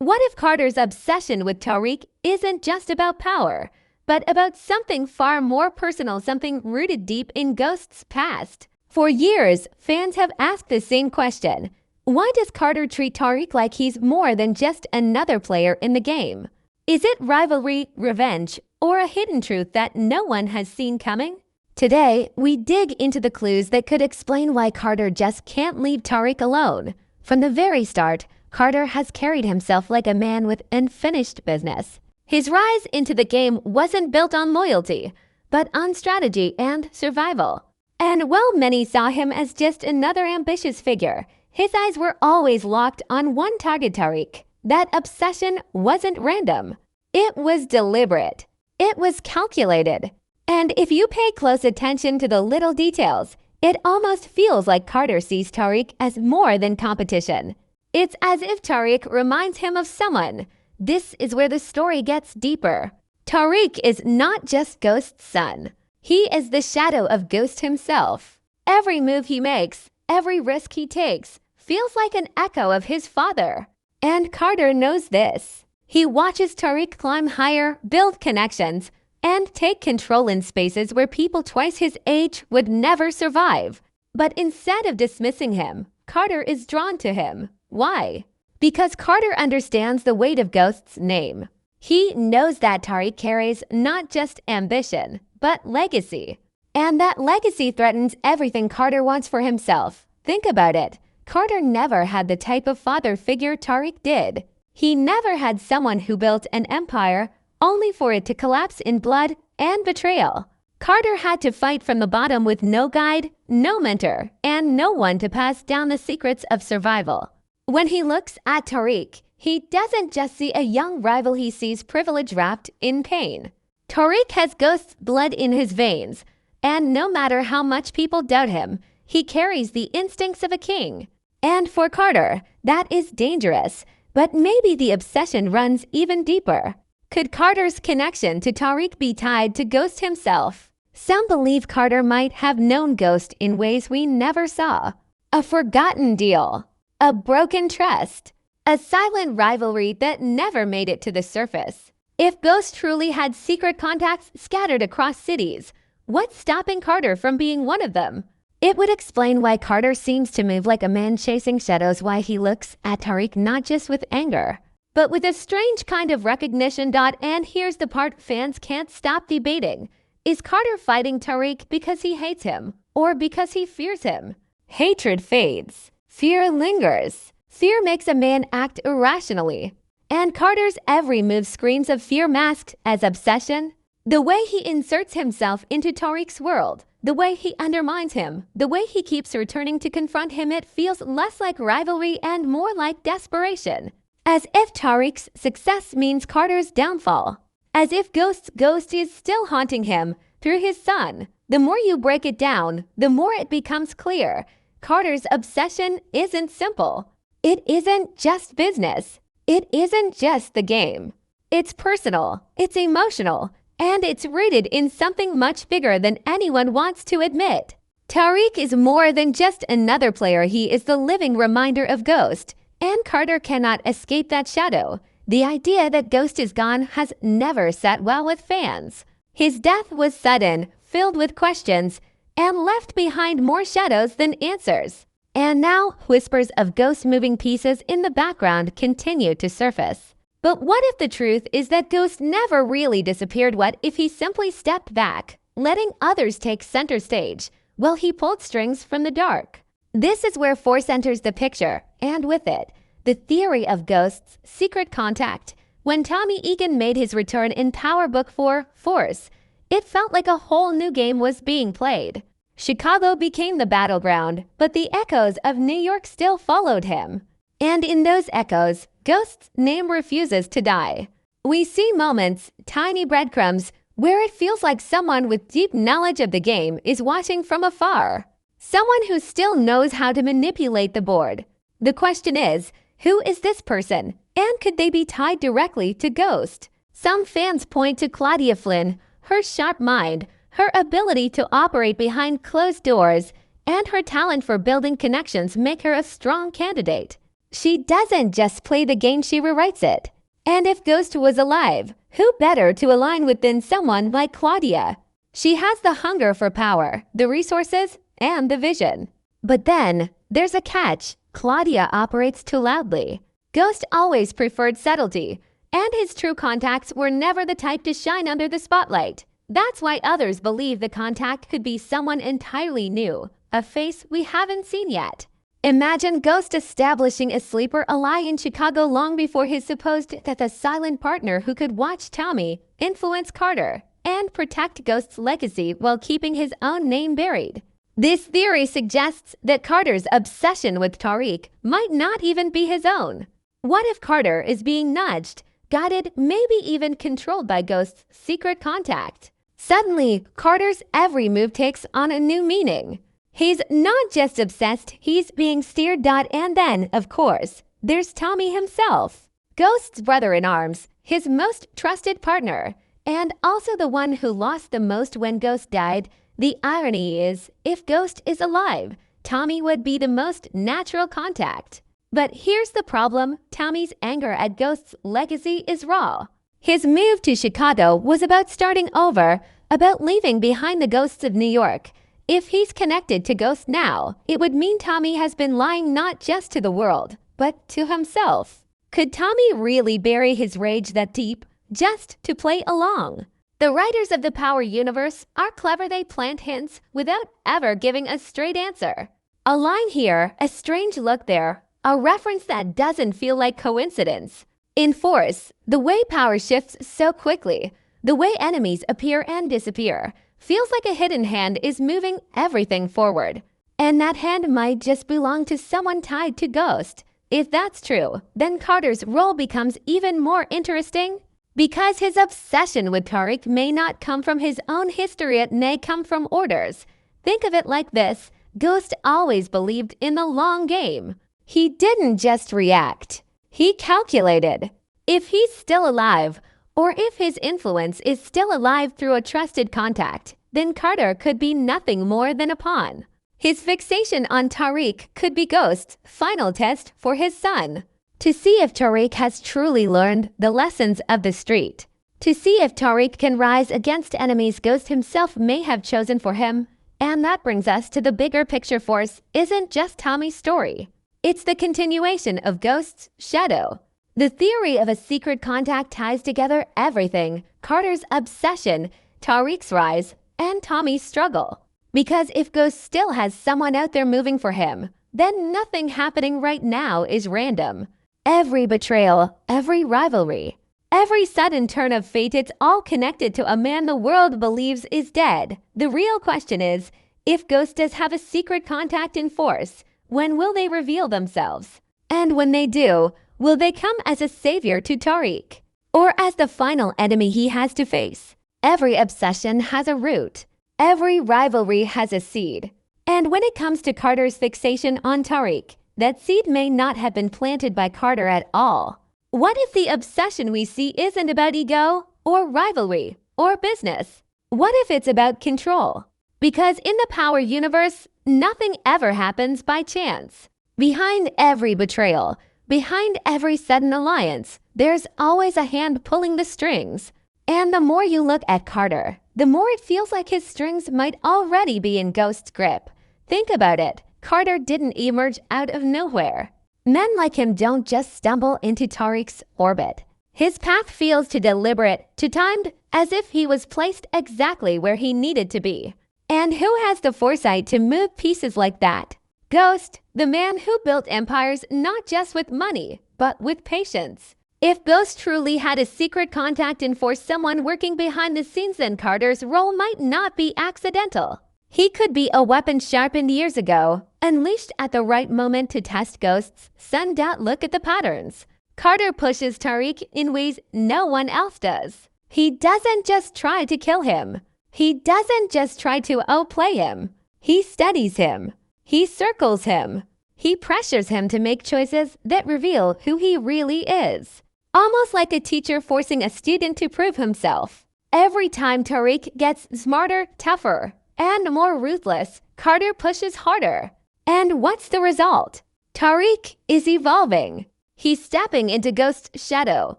What if Carter's obsession with Tariq isn't just about power, but about something far more personal, something rooted deep in Ghost's past? For years, fans have asked the same question. Why does Carter treat Tariq like he's more than just another player in the game? Is it rivalry, revenge, or a hidden truth that no one has seen coming? Today, we dig into the clues that could explain why Carter just can't leave Tariq alone. From the very start, Carter has carried himself like a man with unfinished business. His rise into the game wasn't built on loyalty, but on strategy and survival. And while many saw him as just another ambitious figure, his eyes were always locked on one target, Tariq. That obsession wasn't random. It was deliberate. It was calculated. And if you pay close attention to the little details, it almost feels like Carter sees Tariq as more than competition. It's as if Tariq reminds him of someone. This is where the story gets deeper. Tariq is not just Ghost's son. He is the shadow of Ghost himself. Every move he makes, every risk he takes, feels like an echo of his father. And Carter knows this. He watches Tariq climb higher, build connections, and take control in spaces where people twice his age would never survive. But instead of dismissing him, Carter is drawn to him. Why? Because Carter understands the weight of Ghost's name. He knows that Tariq carries not just ambition, but legacy. And that legacy threatens everything Carter wants for himself. Think about it. Carter never had the type of father figure Tariq did. He never had someone who built an empire only for it to collapse in blood and betrayal. Carter had to fight from the bottom with no guide, no mentor, and no one to pass down the secrets of survival. When he looks at Tariq, he doesn't just see a young rival, he sees privilege wrapped in pain. Tariq has Ghost's blood in his veins, and no matter how much people doubt him, he carries the instincts of a king. And for Carter, that is dangerous, but maybe the obsession runs even deeper. Could Carter's connection to Tariq be tied to Ghost himself? Some believe Carter might have known Ghost in ways we never saw. A forgotten deal. A broken trust. A silent rivalry that never made it to the surface. If Ghost truly had secret contacts scattered across cities, what's stopping Carter from being one of them? It would explain why Carter seems to move like a man chasing shadows, why he looks at Tariq not just with anger, but with a strange kind of recognition. And here's the part fans can't stop debating. Is Carter fighting Tariq because he hates him, or because he fears him? Hatred fades. Fear lingers. Fear makes a man act irrationally. And Carter's every move screams of fear masked as obsession. The way he inserts himself into Tariq's world, the way he undermines him, the way he keeps returning to confront him, it feels less like rivalry and more like desperation. As if Tariq's success means Carter's downfall. As if Ghost's ghost is still haunting him through his son. The more you break it down, the more it becomes clear. Carter's obsession isn't simple. It isn't just business. It isn't just the game. It's personal, it's emotional, and it's rooted in something much bigger than anyone wants to admit. Tariq is more than just another player. He is the living reminder of Ghost, and Carter cannot escape that shadow. The idea that Ghost is gone has never sat well with fans. His death was sudden, filled with questions, and left behind more shadows than answers. And now, whispers of Ghost moving pieces in the background continue to surface. But what if the truth is that Ghost never really disappeared? What if he simply stepped back, letting others take center stage, while he pulled strings from the dark? This is where Force enters the picture, and with it, the theory of Ghost's secret contact. When Tommy Egan made his return in Power Book 4, Force, it felt like a whole new game was being played. Chicago became the battleground, but the echoes of New York still followed him. And in those echoes, Ghost's name refuses to die. We see moments, tiny breadcrumbs, where it feels like someone with deep knowledge of the game is watching from afar. Someone who still knows how to manipulate the board. The question is, who is this person? And could they be tied directly to Ghost? Some fans point to Claudia Flynn, her sharp mind, her ability to operate behind closed doors, and her talent for building connections make her a strong candidate. She doesn't just play the game, she rewrites it. And if Ghost was alive, who better to align with than someone like Claudia? She has the hunger for power, the resources, and the vision. But then, there's a catch. Claudia operates too loudly. Ghost always preferred subtlety, and his true contacts were never the type to shine under the spotlight. That's why others believe the contact could be someone entirely new, a face we haven't seen yet. Imagine Ghost establishing a sleeper ally in Chicago long before his supposed the silent partner who could watch Tommy influence Carter and protect Ghost's legacy while keeping his own name buried. This theory suggests that Carter's obsession with Tariq might not even be his own. What if Carter is being nudged, guided, maybe even controlled by Ghost's secret contact? Suddenly, Carter's every move takes on a new meaning. He's not just obsessed, he's being steered. And then, of course, there's Tommy himself. Ghost's brother-in-arms, his most trusted partner, and also the one who lost the most when Ghost died. The irony is, if Ghost is alive, Tommy would be the most natural contact. But here's the problem, Tommy's anger at Ghost's legacy is raw. His move to Chicago was about starting over, about leaving behind the ghosts of New York. If he's connected to Ghost now, it would mean Tommy has been lying not just to the world, but to himself. Could Tommy really bury his rage that deep, just to play along? The writers of the Power universe are clever. They plant hints without ever giving a straight answer. A line here, a strange look there, a reference that doesn't feel like coincidence. In Force, the way power shifts so quickly, the way enemies appear and disappear, feels like a hidden hand is moving everything forward. And that hand might just belong to someone tied to Ghost. If that's true, then Carter's role becomes even more interesting. Because his obsession with Tariq may not come from his own history, it may come from orders. Think of it like this, Ghost always believed in the long game. He didn't just react. He calculated. If he's still alive, or if his influence is still alive through a trusted contact, then Carter could be nothing more than a pawn. His fixation on Tariq could be Ghost's final test for his son. To see if Tariq has truly learned the lessons of the street. To see if Tariq can rise against enemies Ghost himself may have chosen for him. And that brings us to the bigger picture. Force isn't just Tommy's story. It's the continuation of Ghost's shadow. The theory of a secret contact ties together everything: Carter's obsession, Tariq's rise, and Tommy's struggle. Because if Ghost still has someone out there moving for him, then nothing happening right now is random. Every betrayal, every rivalry, every sudden turn of fate, it's all connected to a man the world believes is dead. The real question is, if Ghost does have a secret contact in Force, when will they reveal themselves? And when they do, will they come as a savior to Tariq? Or as the final enemy he has to face? Every obsession has a root. Every rivalry has a seed. And when it comes to Carter's fixation on Tariq, that seed may not have been planted by Carter at all. What if the obsession we see isn't about ego, or rivalry, or business? What if it's about control? Because in the Power universe, nothing ever happens by chance. Behind every betrayal, behind every sudden alliance, there's always a hand pulling the strings. And the more you look at Carter, the more it feels like his strings might already be in Ghost's grip. Think about it. Carter didn't emerge out of nowhere. Men like him don't just stumble into Tariq's orbit. His path feels too deliberate, too timed, as if he was placed exactly where he needed to be. And who has the foresight to move pieces like that? Ghost, the man who built empires not just with money, but with patience. If Ghost truly had a secret contact in Force, someone working behind the scenes, then Carter's role might not be accidental. He could be a weapon sharpened years ago, unleashed at the right moment to test Ghost's sun. Look at the patterns. Carter pushes Tariq in ways no one else does. He doesn't just try to kill him. He doesn't just try to outplay him. He studies him. He circles him. He pressures him to make choices that reveal who he really is. Almost like a teacher forcing a student to prove himself. Every time Tariq gets smarter, tougher, and more ruthless, Carter pushes harder. And what's the result? Tariq is evolving. He's stepping into Ghost's shadow,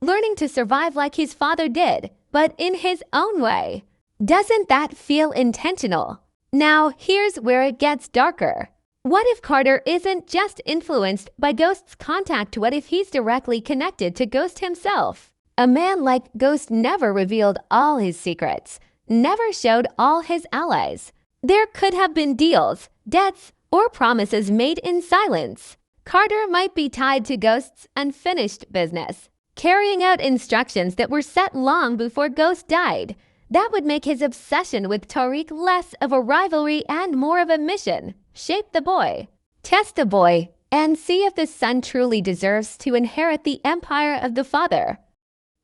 learning to survive like his father did, but in his own way. Doesn't that feel intentional? Now, here's where it gets darker. What if Carter isn't just influenced by Ghost's contact? What if he's directly connected to Ghost himself? A man like Ghost never revealed all his secrets, never showed all his allies. There could have been deals, debts, or promises made in silence. Carter might be tied to Ghost's unfinished business, carrying out instructions that were set long before Ghost died. That would make his obsession with Tariq less of a rivalry and more of a mission. Shape the boy, test the boy, and see if the son truly deserves to inherit the empire of the father.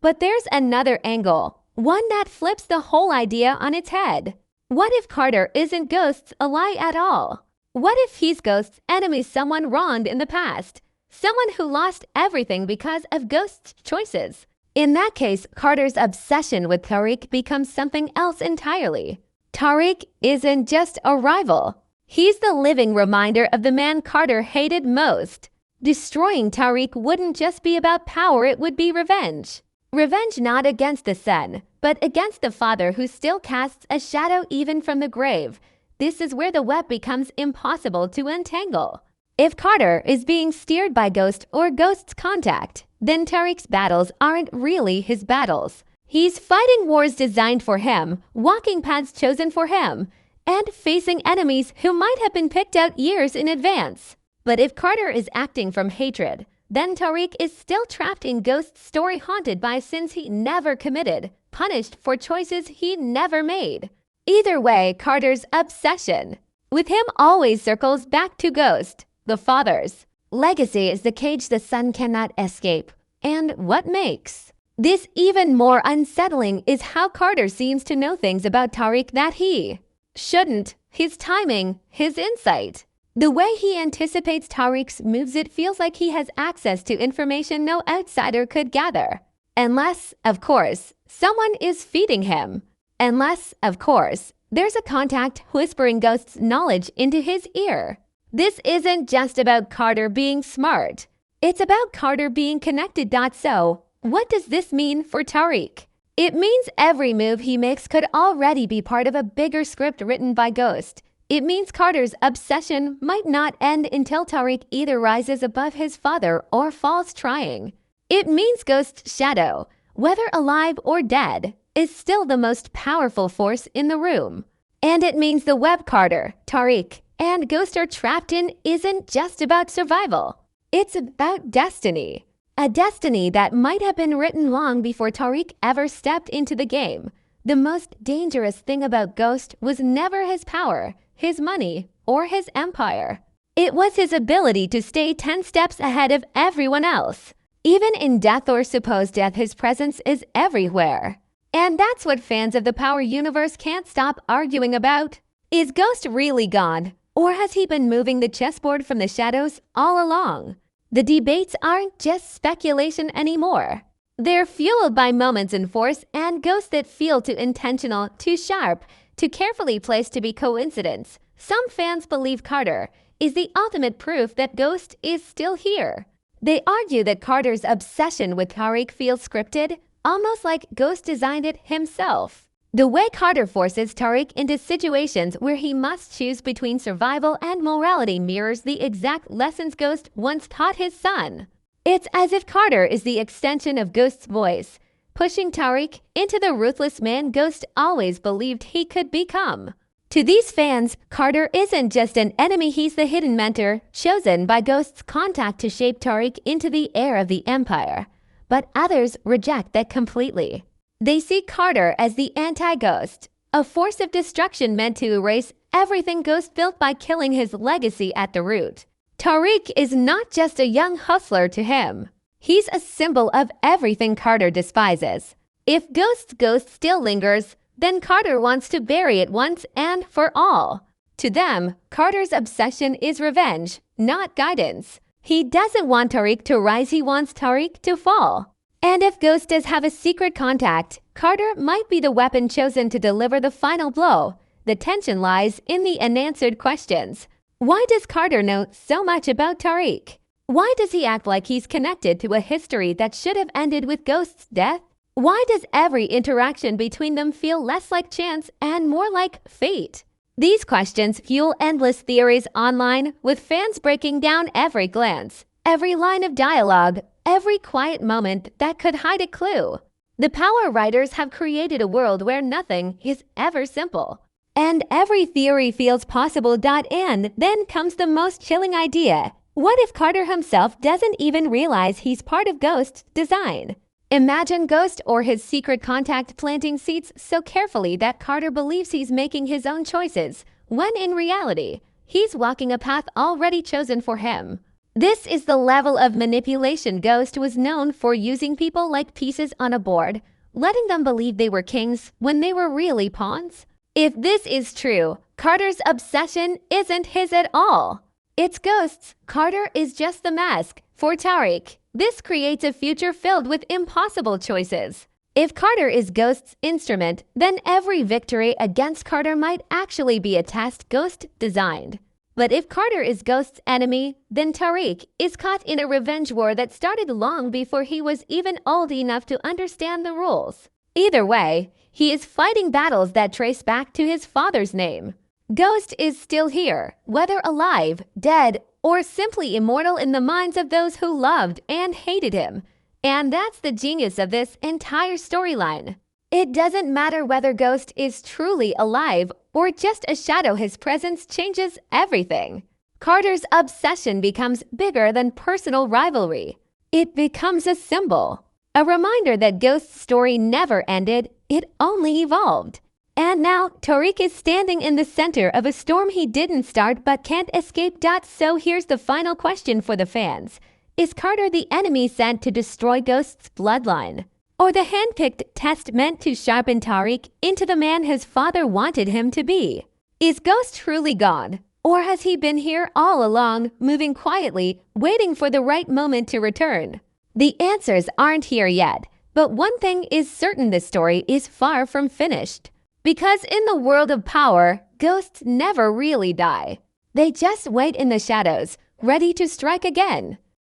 But there's another angle, one that flips the whole idea on its head. What if Carter isn't Ghost's ally at all? What if he's Ghost's enemy, someone wronged in the past? Someone who lost everything because of Ghost's choices? In that case, Carter's obsession with Tariq becomes something else entirely. Tariq isn't just a rival. He's the living reminder of the man Carter hated most. Destroying Tariq wouldn't just be about power, it would be revenge. Revenge not against the son, but against the father who still casts a shadow even from the grave. This is where the web becomes impossible to untangle. If Carter is being steered by Ghost or Ghost's contact, then Tariq's battles aren't really his battles. He's fighting wars designed for him, walking paths chosen for him, and facing enemies who might have been picked out years in advance. But if Carter is acting from hatred, then Tariq is still trapped in Ghost's story, haunted by sins he never committed, punished for choices he never made. Either way, Carter's obsession with him always circles back to Ghost, the father's. Legacy is the cage the son cannot escape. And what makes this even more unsettling is how Carter seems to know things about Tariq that he shouldn't. His timing, his insight. The way he anticipates Tariq's moves, it feels like he has access to information no outsider could gather. Unless, of course, someone is feeding him. Unless, of course, there's a contact whispering Ghost's knowledge into his ear. This isn't just about Carter being smart. It's about Carter being connected. So, what does this mean for Tariq? It means every move he makes could already be part of a bigger script written by Ghost. It means Carter's obsession might not end until Tariq either rises above his father or falls trying. It means Ghost's shadow, whether alive or dead, is still the most powerful force in the room. And it means the web Carter, Tariq, and Ghost are trapped in isn't just about survival. It's about destiny. A destiny that might have been written long before Tariq ever stepped into the game. The most dangerous thing about Ghost was never his power, his money, or his empire. It was his ability to stay 10 steps ahead of everyone else. Even in death or supposed death, his presence is everywhere. And that's what fans of the Power universe can't stop arguing about. Is Ghost really gone? Or has he been moving the chessboard from the shadows all along? The debates aren't just speculation anymore. They're fueled by moments in force and ghosts that feel too intentional, too sharp, too carefully placed to be coincidence. Some fans believe Carter is the ultimate proof that Ghost is still here. They argue that Carter's obsession with Tariq feels scripted, almost like Ghost designed it himself. The way Carter forces Tariq into situations where he must choose between survival and morality mirrors the exact lessons Ghost once taught his son. It's as if Carter is the extension of Ghost's voice, pushing Tariq into the ruthless man Ghost always believed he could become. To these fans, Carter isn't just an enemy, he's the hidden mentor, chosen by Ghost's contact to shape Tariq into the heir of the Empire. But others reject that completely. They see Carter as the anti-Ghost, a force of destruction meant to erase everything Ghost built by killing his legacy at the root. Tariq is not just a young hustler to him. He's a symbol of everything Carter despises. If Ghost's ghost still lingers, then Carter wants to bury it once and for all. To them, Carter's obsession is revenge, not guidance. He doesn't want Tariq to rise, he wants Tariq to fall. And if Ghost does have a secret contact, Carter might be the weapon chosen to deliver the final blow. The tension lies in the unanswered questions. Why does Carter know so much about Tariq? Why does he act like he's connected to a history that should have ended with Ghost's death? Why does every interaction between them feel less like chance and more like fate? These questions fuel endless theories online, with fans breaking down every glance, every line of dialogue, every quiet moment that could hide a clue. The Power writers have created a world where nothing is ever simple. And every theory feels possible. And then comes the most chilling idea. What if Carter himself doesn't even realize he's part of Ghost's design? Imagine Ghost or his secret contact planting seeds so carefully that Carter believes he's making his own choices, when in reality, he's walking a path already chosen for him. This is the level of manipulation Ghost was known for, using people like pieces on a board, letting them believe they were kings when they were really pawns. If this is true, Carter's obsession isn't his at all. It's Ghost's. Carter is just the mask. For Tariq, this creates a future filled with impossible choices. If Carter is Ghost's instrument, then every victory against Carter might actually be a test Ghost designed. But if Carter is Ghost's enemy, then Tariq is caught in a revenge war that started long before he was even old enough to understand the rules. Either way, he is fighting battles that trace back to his father's name. Ghost is still here, whether alive, dead, or simply immortal in the minds of those who loved and hated him. And that's the genius of this entire storyline. It doesn't matter whether Ghost is truly alive or just a shadow, his presence changes everything. Carter's obsession becomes bigger than personal rivalry. It becomes a symbol, a reminder that Ghost's story never ended, it only evolved. And now, Tariq is standing in the center of a storm he didn't start but can't escape. So here's the final question for the fans. Is Carter the enemy sent to destroy Ghost's bloodline? Or the handpicked test meant to sharpen Tariq into the man his father wanted him to be? Is Ghost truly gone? Or has he been here all along, moving quietly, waiting for the right moment to return? The answers aren't here yet, but one thing is certain: this story is far from finished. Because in the world of power, ghosts never really die. They just wait in the shadows, ready to strike again.